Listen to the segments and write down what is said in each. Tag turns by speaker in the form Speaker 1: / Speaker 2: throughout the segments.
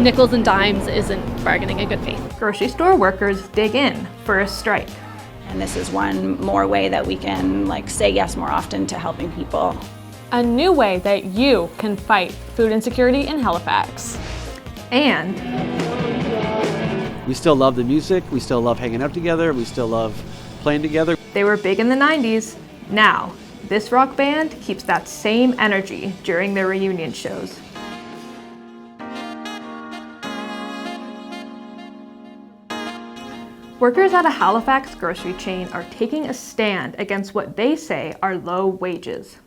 Speaker 1: nickels and dimes isn't bargaining in good faith.
Speaker 2: Grocery store workers dig in for a strike.
Speaker 3: And this is one more way that we can say yes more often to helping people.
Speaker 4: A new way that you can fight food insecurity in Halifax.
Speaker 2: And
Speaker 5: we still love the music, we still love hanging out together, we still love playing together.
Speaker 2: They were big in the 90s. Now, this rock band keeps that same energy during their reunion shows. Workers at a Halifax grocery chain are taking a stand against what they say are low wages.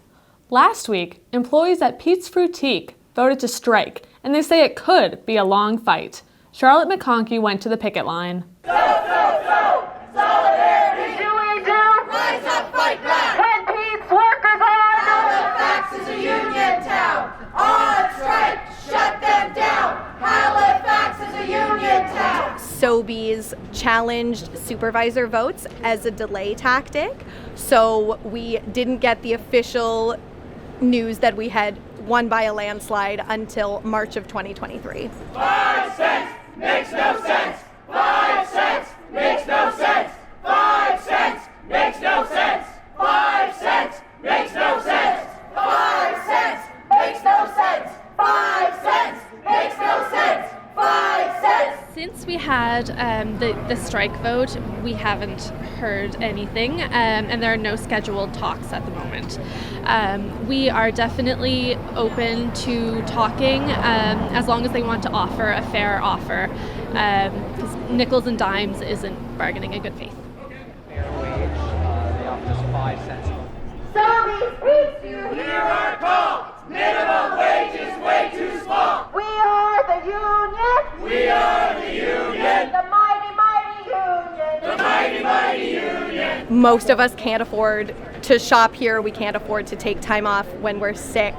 Speaker 4: Last week, employees at Pete's Fruitique voted to strike, and they say it could be a long fight. Charlotte McConkey went to the picket line.
Speaker 6: Solidarity! Do we do? Rise up, fight back! When Pete's workers are! Halifax is a union town! On strike! Shut them down! Halifax is a union town!
Speaker 7: Sobeys challenged supervisor votes as a delay tactic, so we didn't get the official news that we had won by a landslide until March of 2023.
Speaker 6: 5 cents makes no sense! 5 cents makes no sense! 5 cents makes no sense! 5 cents makes no sense! 5 cents makes no sense! 5 cents makes no sense! 5 cents!
Speaker 1: Since we had the strike vote, we haven't heard anything, and there are no scheduled talks at the moment. We are definitely open to talking as long as they want to offer a fair offer, because nickels and dimes isn't bargaining in good faith.
Speaker 8: Fair wage, they offer us 5 cents.
Speaker 6: Sobeys, Pete's, you hear our call! Minimum wage is way too small! We are the union! We are the union! The mighty, mighty union! The mighty, mighty union!
Speaker 7: Most of us can't afford to shop here. We can't afford to take time off when we're sick.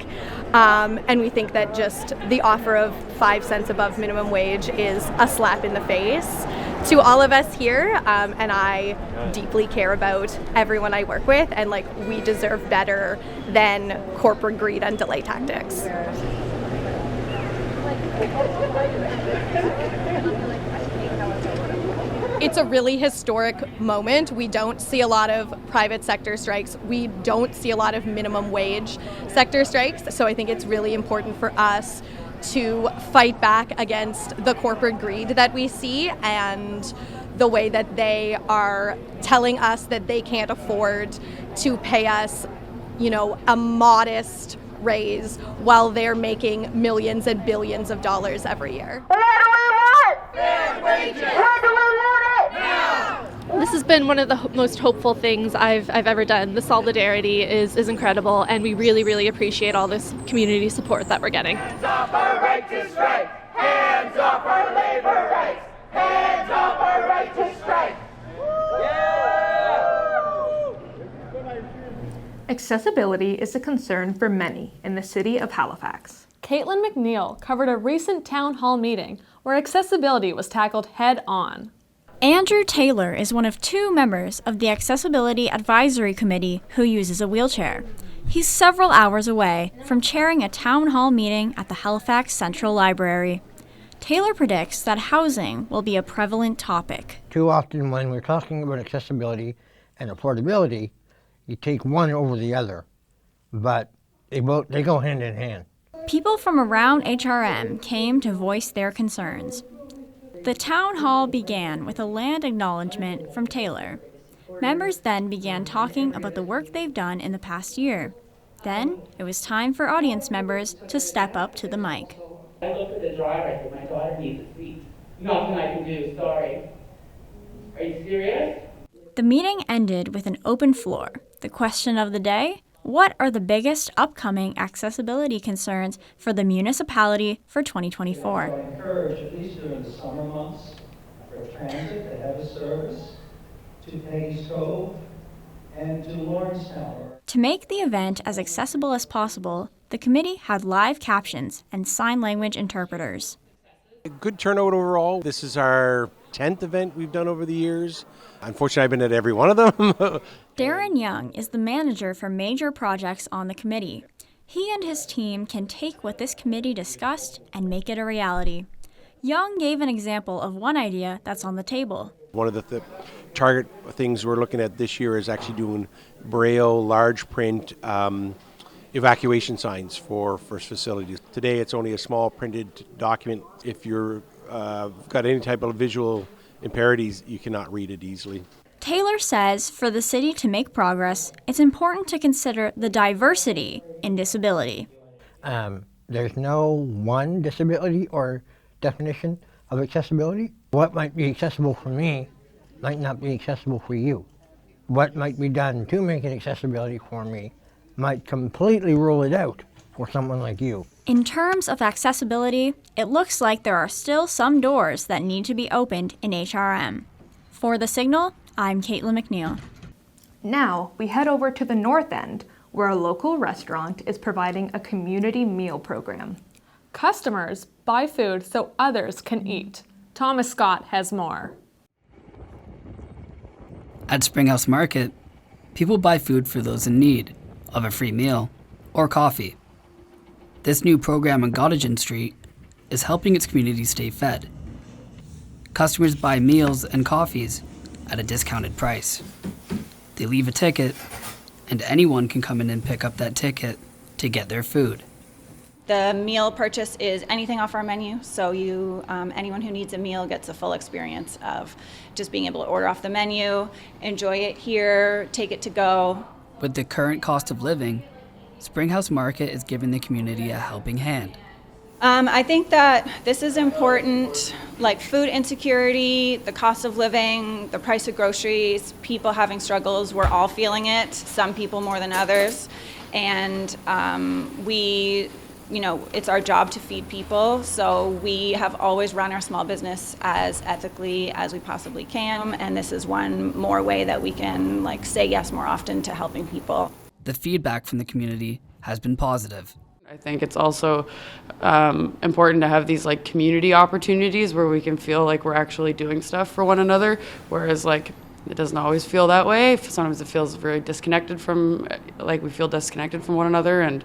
Speaker 7: And we think that just the offer of 5 cents above minimum wage is a slap in the face to all of us here. And I deeply care about everyone I work with, and we deserve better than corporate greed and delay tactics. It's a really historic moment. We don't see a lot of private sector strikes. We don't see a lot of minimum wage sector strikes. So I think it's really important for us to fight back against the corporate greed that we see and the way that they are telling us that they can't afford to pay us, a modest raise while they're making millions and billions of dollars every year.
Speaker 6: What do we want? Fair wages! When do we want it? Now!
Speaker 1: This has been one of the most hopeful things I've ever done. The solidarity is incredible, and we really, really appreciate all this community support that we're getting.
Speaker 6: Hands off our right to strike! Hands off our labor rights! Hands off our right to strike!
Speaker 2: Accessibility is a concern for many in the city of Halifax.
Speaker 4: Kaitlyn MacNeill covered a recent town hall meeting where accessibility was tackled head-on.
Speaker 9: Andrew Taylor is one of 2 members of the Accessibility Advisory Committee who uses a wheelchair. He's several hours away from chairing a town hall meeting at the Halifax Central Library. Taylor predicts that housing will be a prevalent topic.
Speaker 10: Too often when we're talking about accessibility and affordability, you take one over the other, but they go hand in hand.
Speaker 9: People from around HRM came to voice their concerns. The town hall began with a land acknowledgement from Taylor. Members then began talking about the work they've done in the past year. Then it was time for audience members to step up to the mic.
Speaker 11: I looked at the driver, I said, my daughter needs a seat. Nothing I can do, sorry. Are you serious?
Speaker 9: The meeting ended with an open floor. The question of the day: what are the biggest upcoming accessibility concerns for the municipality for 2024?
Speaker 12: I encourage, at least during the summer months, for transit to have a service to Peggy's Cove and to Lawrencetown.
Speaker 9: To make the event as accessible as possible, the committee had live captions and sign language interpreters.
Speaker 13: Good turnout overall. This is our 10th event we've done over the years. Unfortunately, I've been at every one of them.
Speaker 9: Darren Young is the manager for major projects on the committee. He and his team can take what this committee discussed and make it a reality. Young gave an example of one idea that's on the table.
Speaker 13: One of the target things we're looking at this year is actually doing Braille, large print evacuation signs for facilities. Today it's only a small printed document. If you're got any type of visual impairments, you cannot read it easily.
Speaker 9: Taylor says for the city to make progress, it's important to consider the diversity in disability.
Speaker 10: There's no one disability or definition of accessibility. What might be accessible for me might not be accessible for you. What might be done to make it accessibility for me might completely rule it out for someone like you.
Speaker 9: In terms of accessibility, it looks like there are still some doors that need to be opened in HRM. For The Signal, I'm Kaitlyn MacNeill.
Speaker 2: Now we head over to the North End, where a local restaurant is providing a community meal program.
Speaker 4: Customers buy food so others can eat. Thomas Scott has more.
Speaker 14: At Springhouse Market, people buy food for those in need of a free meal or coffee. This new program on Gottingen Street is helping its community stay fed. Customers buy meals and coffees at a discounted price. They leave a ticket, and anyone can come in and pick up that ticket to get their food.
Speaker 3: The meal purchase is anything off our menu, so anyone who needs a meal gets a full experience of just being able to order off the menu, enjoy it here, take it to go.
Speaker 14: With the current cost of living, Springhouse Market is giving the community a helping hand.
Speaker 3: I think that this is important, like food insecurity, the cost of living, the price of groceries, people having struggles, we're all feeling it, some people more than others, and it's our job to feed people, so we have always run our small business as ethically as we possibly can, and this is one more way that we can say yes more often to helping people.
Speaker 14: The feedback from the community has been positive.
Speaker 15: I think it's also important to have these community opportunities where we can feel like we're actually doing stuff for one another, whereas it doesn't always feel that way. Sometimes it feels very disconnected from, we feel disconnected from one another, and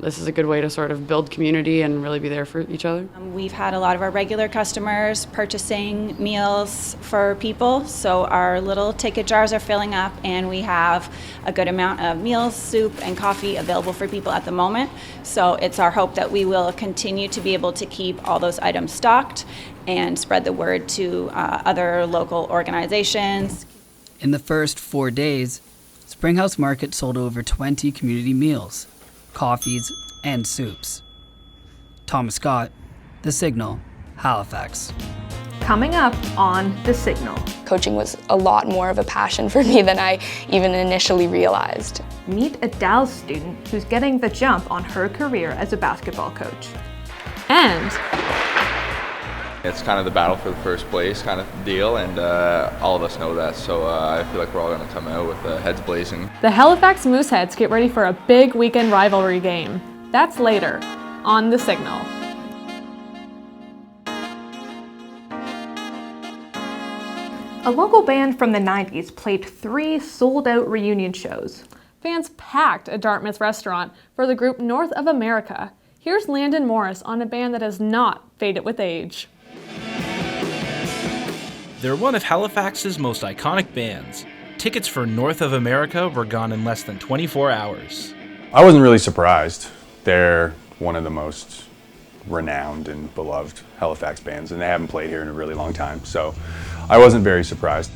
Speaker 15: this is a good way to sort of build community and really be there for each other.
Speaker 3: We've had a lot of our regular customers purchasing meals for people, so our little ticket jars are filling up, and we have a good amount of meals, soup, and coffee available for people at the moment. So it's our hope that we will continue to be able to keep all those items stocked and spread the word to other local organizations.
Speaker 14: In the first 4 days, Springhouse Market sold over 20 community meals, coffees, and soups. Thomas Scott, The Signal, Halifax.
Speaker 2: Coming up on The Signal.
Speaker 16: Coaching was a lot more of a passion for me than I even initially realized.
Speaker 2: Meet a Dallas student who's getting the jump on her career as a basketball coach.
Speaker 4: And
Speaker 17: it's kind of the battle for the first place kind of deal, and all of us know that, so I feel like we're all going to come out with heads blazing.
Speaker 4: The Halifax Mooseheads get ready for a big weekend rivalry game. That's later on The Signal.
Speaker 2: A local band from the 90s played 3 sold-out reunion shows.
Speaker 4: Fans packed a Dartmouth restaurant for the group North of America. Here's Landon Morris on a band that has not faded with age.
Speaker 18: They're one of Halifax's most iconic bands. Tickets for North of America were gone in less than 24 hours.
Speaker 19: I wasn't really surprised. They're one of the most renowned and beloved Halifax bands, and they haven't played here in a really long time, so I wasn't very surprised.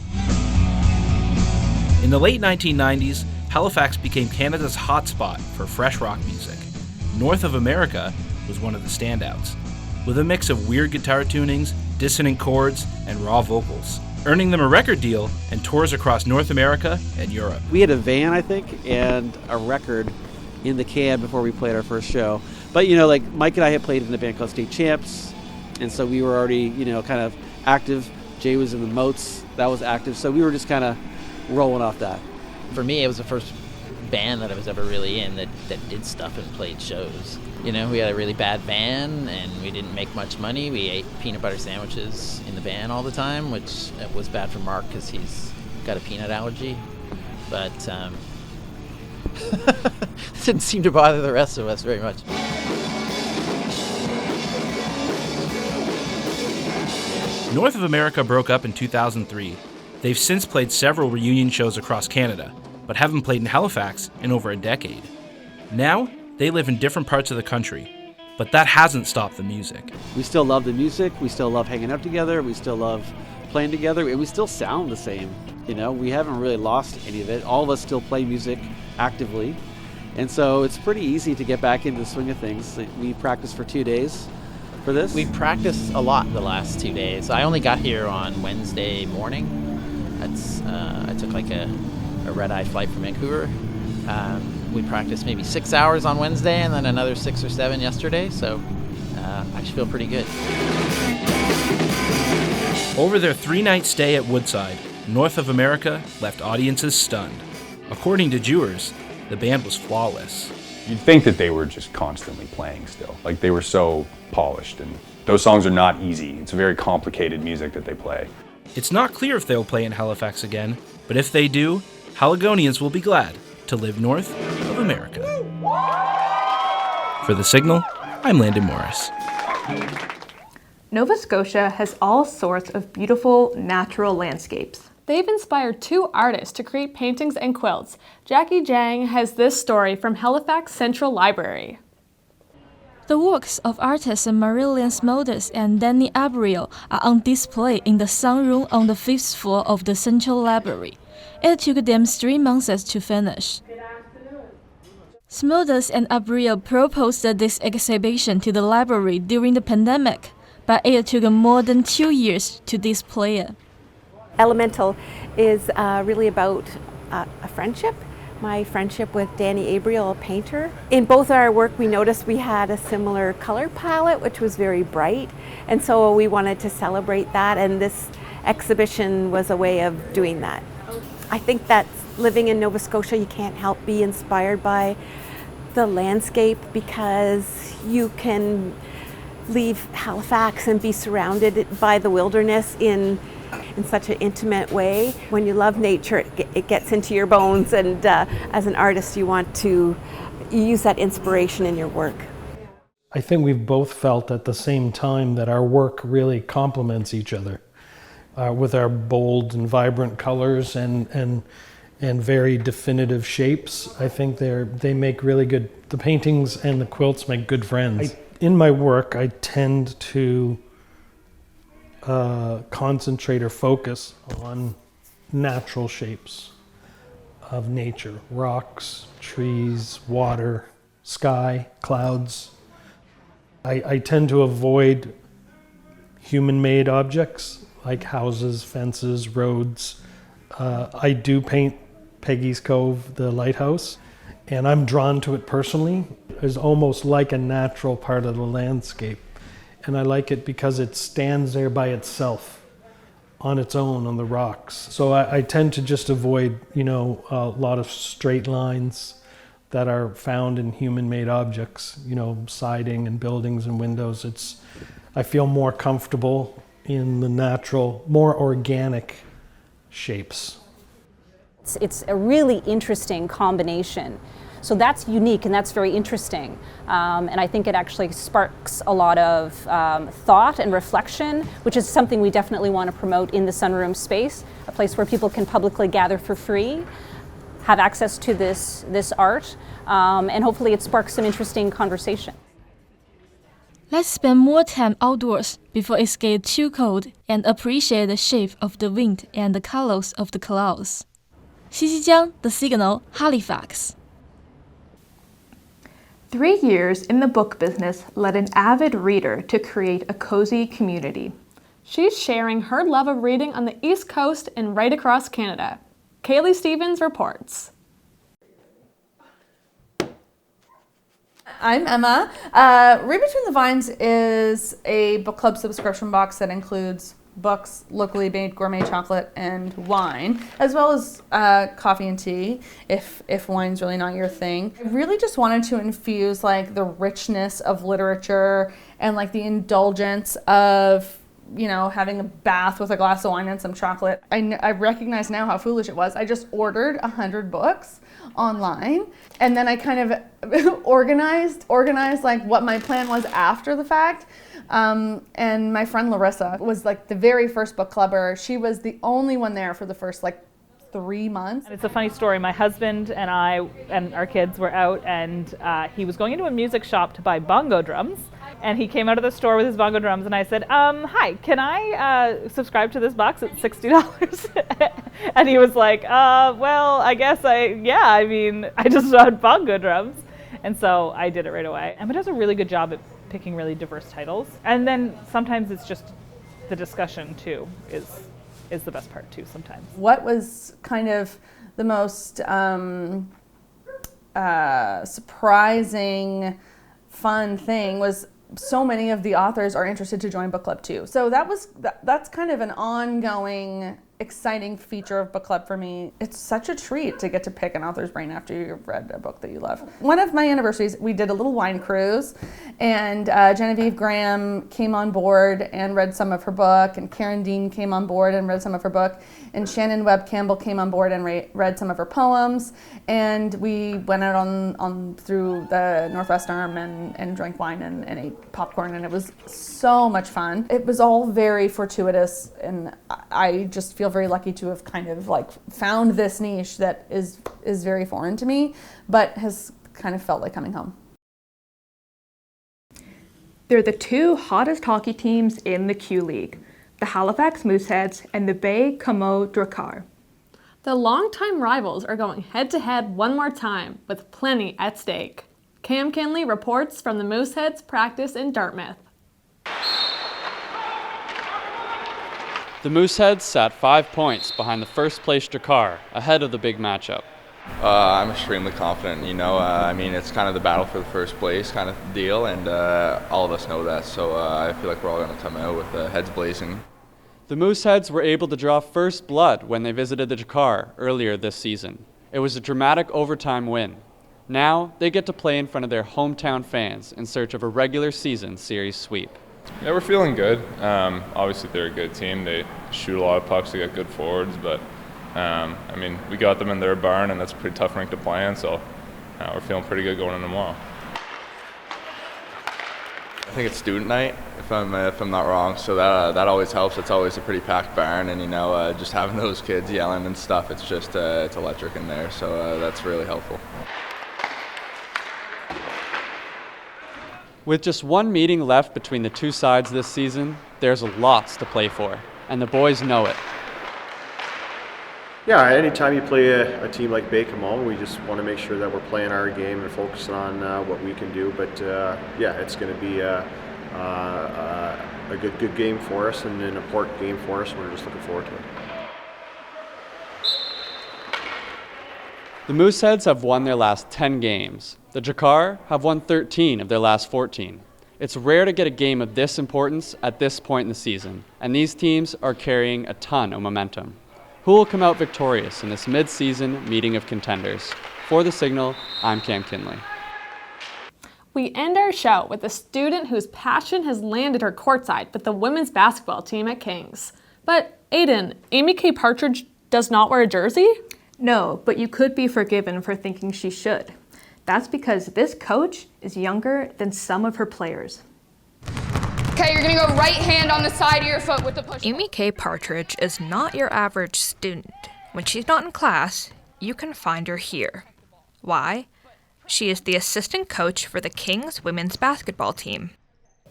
Speaker 18: In the late 1990s, Halifax became Canada's hotspot for fresh rock music. North of America was one of the standouts, with a mix of weird guitar tunings, dissonant chords, and raw vocals, earning them a record deal and tours across North America and Europe.
Speaker 5: We had a van, I think, and a record in the cab before we played our first show. But, Mike and I had played in a band called State Champs, and so we were already, kind of active. Jay was in the Moats, that was active, so we were just kind of rolling off that.
Speaker 20: For me, it was the first band that I was ever really in that did stuff and played shows. We had a really bad van and we didn't make much money. We ate peanut butter sandwiches in the van all the time, which was bad for Mark because he's got a peanut allergy. But it didn't seem to bother the rest of us very much.
Speaker 18: North of America broke up in 2003. They've since played several reunion shows across Canada, but haven't played in Halifax in over a decade. Now, they live in different parts of the country, but that hasn't stopped the music.
Speaker 5: We still love the music, we still love hanging out together, we still love playing together, and we still sound the same. You know, we haven't really lost any of it. All of us still play music actively, and so it's pretty easy to get back into the swing of things. We practiced for 2 days for this.
Speaker 20: We practiced a lot the last 2 days. I only got here on Wednesday morning. I took like a red-eye flight from Vancouver. We practiced maybe 6 hours on Wednesday and then another 6 or 7 yesterday, so I actually feel pretty good.
Speaker 18: Over their 3-night stay at Woodside, North of America left audiences stunned. According to Jewers, the band was flawless.
Speaker 19: You'd think that they were just constantly playing still. Like, they were so polished, and those songs are not easy. It's very complicated music that they play.
Speaker 18: It's not clear if they'll play in Halifax again, but if they do, Haligonians will be glad to live north of America. For The Signal, I'm Landon Morris.
Speaker 2: Nova Scotia has all sorts of beautiful natural landscapes.
Speaker 4: They've inspired 2 artists to create paintings and quilts. Jacky Jiang has this story from Halifax Central Library.
Speaker 21: The works of artists Marilyn Smulders and Danny Abreu are on display in the sunroom on the 5th floor of the Central Library. It took them 3 months to finish. Smulders and Abreu proposed this exhibition to the library during the pandemic, but it took more than 2 years to display it.
Speaker 22: Elemental is really about a friendship. My friendship with Danny Abreu, a painter. In both our work, we noticed we had a similar color palette, which was very bright, and so we wanted to celebrate that, and this exhibition was a way of doing that. I think that living in Nova Scotia, you can't help be inspired by the landscape, because you can leave Halifax and be surrounded by the wilderness in such an intimate way. When you love nature, it gets into your bones, and as an artist, you want to use that inspiration in your work.
Speaker 23: I think we've both felt at the same time that our work really complements each other with our bold and vibrant colors and very definitive shapes. I think they make really good, the paintings and the quilts make good friends. In my work, I tend to concentrate or focus on natural shapes of nature: rocks, trees, water, sky, clouds. I tend to avoid human-made objects like houses, fences, roads. I do paint Peggy's Cove, the lighthouse, and I'm drawn to it personally. It's almost like a natural part of the landscape. And I like it because it stands there by itself, on its own, on the rocks. So I tend to just avoid, a lot of straight lines that are found in human-made objects, siding and buildings and windows. I feel more comfortable in the natural, more organic shapes.
Speaker 24: It's a really interesting combination. So that's unique and that's very interesting. And I think it actually sparks a lot of thought and reflection, which is something we definitely want to promote in the sunroom space, a place where people can publicly gather for free, have access to this art, and hopefully it sparks some interesting conversation.
Speaker 21: Let's spend more time outdoors before it gets too cold and appreciate the shape of the wind and the colors of the clouds. Jiang, The Signal, Halifax.
Speaker 2: 3 years in the book business led an avid reader to create a cozy community.
Speaker 4: She's sharing her love of reading on the East Coast and right across Canada. Kayleigh Stevens reports.
Speaker 25: I'm Emma. Read Between the Vines is a book club subscription box that includes books, locally made gourmet chocolate, and wine, as well as coffee and tea, if wine's really not your thing. I really just wanted to infuse the richness of literature and the indulgence of having a bath with a glass of wine and some chocolate. I recognize now how foolish it was. I just ordered 100 books online, and then I kind of organized like what my plan was after the fact. And my friend Larissa was like the very first book clubber. She was the only one there for the first 3 months.
Speaker 1: And it's a funny story. My husband and I and our kids were out, and he was going into a music shop to buy bongo drums. And he came out of the store with his bongo drums, and I said, hi, can I subscribe to this box at $60? And he was like, well, I guess I just bought bongo drums. And so I did it right away. Emma does a really good job at picking really diverse titles. And then sometimes it's just the discussion, too, is the best part, too, sometimes.
Speaker 25: What was kind of the most surprising, fun thing was so many of the authors are interested to join book club too. So that's kind of an ongoing, exciting feature of book club for me. It's such a treat to get to pick an author's brain after you've read a book that you love. One of my anniversaries, we did a little wine cruise, and Genevieve Graham came on board and read some of her book, and Karen Dean came on board and read some of her book, and Shannon Webb Campbell came on board and read some of her poems, and we went out on through the Northwest Arm and drank wine and ate popcorn, and it was so much fun. It was all very fortuitous, and I just feel very lucky to have kind of found this niche that is very foreign to me, but has kind of felt like coming home.
Speaker 2: They're the two hottest hockey teams in the Q League, the Halifax Mooseheads and the Bay Como Drakkar.
Speaker 4: The longtime rivals are going head-to-head one more time, with plenty at stake. Cam Kinley reports from the Mooseheads practice in Dartmouth.
Speaker 6: The Mooseheads sat 5 points behind the first-place Drakkar, ahead of the big matchup.
Speaker 17: I'm extremely confident, it's kind of the battle for the first place kind of deal, and all of us know that, so I feel like we're all going to come out with heads blazing.
Speaker 6: The Mooseheads were able to draw first blood when they visited the Drakkar earlier this season. It was a dramatic overtime win. Now they get to play in front of their hometown fans in search of a regular season series sweep.
Speaker 7: Yeah, we're feeling good. Obviously they're a good team. They shoot a lot of pucks, they got good forwards, but we got them in their barn, and that's a pretty tough rink to play in, so we're feeling pretty good going in tomorrow.
Speaker 17: I think it's student night, if I'm not wrong, so that always helps. It's always a pretty packed barn, and just having those kids yelling and stuff, it's just it's electric in there, so that's really helpful.
Speaker 6: With just one meeting left between the two sides this season, there's lots to play for, and the boys know it.
Speaker 8: Yeah, anytime you play a team like Bay Como, we just want to make sure that we're playing our game and focusing on what we can do. But it's going to be a good game for us and an important game for us. We're just looking forward to it.
Speaker 6: The Mooseheads have won their last 10 games. The Drakkar have won 13 of their last 14. It's rare to get a game of this importance at this point in the season, and these teams are carrying a ton of momentum. Who will come out victorious in this mid-season meeting of contenders? For The Signal, I'm Cam Kinley.
Speaker 4: We end our show with a student whose passion has landed her courtside with the women's basketball team at Kings. But Aidan, Amy K. Partridge does not wear a jersey?
Speaker 2: No, but you could be forgiven for thinking she should. That's because this coach is younger than some of her players.
Speaker 11: Okay, you're gonna go right hand on the side of your foot with the push.
Speaker 26: Amy K. Partridge is not your average student. When she's not in class, you can find her here. Why? She is the assistant coach for the Kings women's basketball team.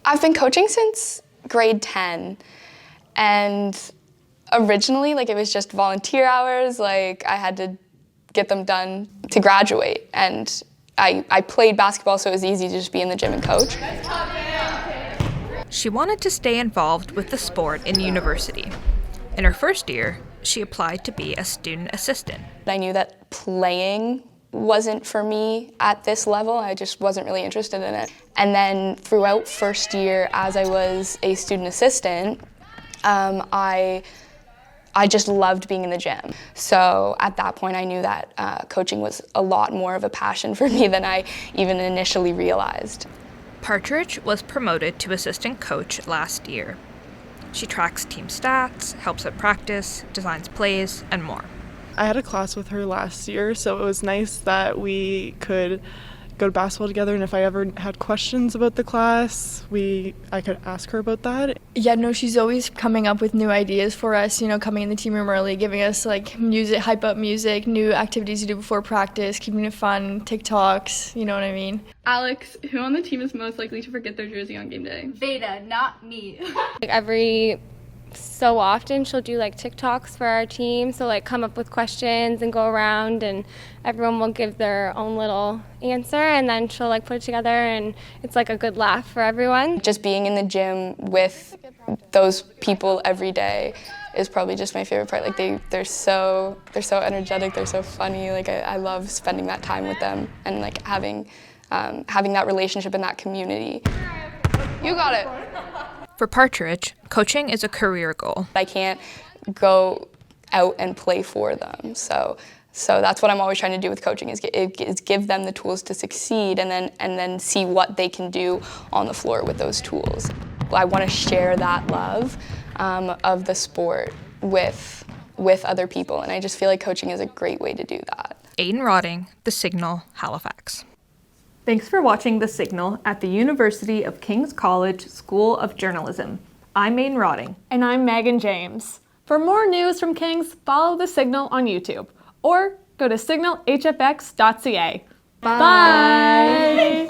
Speaker 16: I've been coaching since grade 10, and originally, it was just volunteer hours, I had to get them done to graduate, and I played basketball, so it was easy to just be in the gym and coach.
Speaker 26: She wanted to stay involved with the sport in university. In her first year, she applied to be a student assistant.
Speaker 16: I knew that playing wasn't for me at this level. I just wasn't really interested in it. And then throughout first year, as I was a student assistant, I just loved being in the gym. So at that point, I knew that coaching was a lot more of a passion for me than I even initially realized.
Speaker 26: Partridge was promoted to assistant coach last year.
Speaker 21: She tracks team stats, helps at practice, designs plays, and more.
Speaker 3: I had a class with her last year, so it was nice that we could go to basketball together, and if I ever had questions about the class, I could ask her about that.
Speaker 9: Yeah, no, she's always coming up with new ideas for us, you know, coming in the team room early, giving us like music, hype up music, new activities to do before practice, keeping it fun, TikToks, you know what I mean.
Speaker 10: Alex, who on the team is most likely to forget their jersey on game day?
Speaker 12: Veda, not me. Like every so often she'll do like TikToks for our team, so like come up with questions and go around and everyone will give their own little answer and then she'll like put it together and it's like a good laugh for everyone.
Speaker 16: Just being in the gym with those people every day is probably just my favorite part. Like they're so energetic, they're so funny. Like I love spending that time with them and like having that relationship and that community.
Speaker 12: You got it.
Speaker 21: For Partridge, coaching is a career goal.
Speaker 16: I can't go out and play for them. So that's what I'm always trying to do with coaching is give them the tools to succeed and then see what they can do on the floor with those tools. I want to share that love of the sport with other people, and I just feel like coaching is a great way to do that.
Speaker 21: Aidan Rawding, The Signal, Halifax.
Speaker 2: Thanks for watching The Signal at the University of King's College School of Journalism. I'm Aidan Rawding.
Speaker 4: And I'm Megan James. For more news from King's, follow The Signal on YouTube or go to signalhfx.ca. Bye!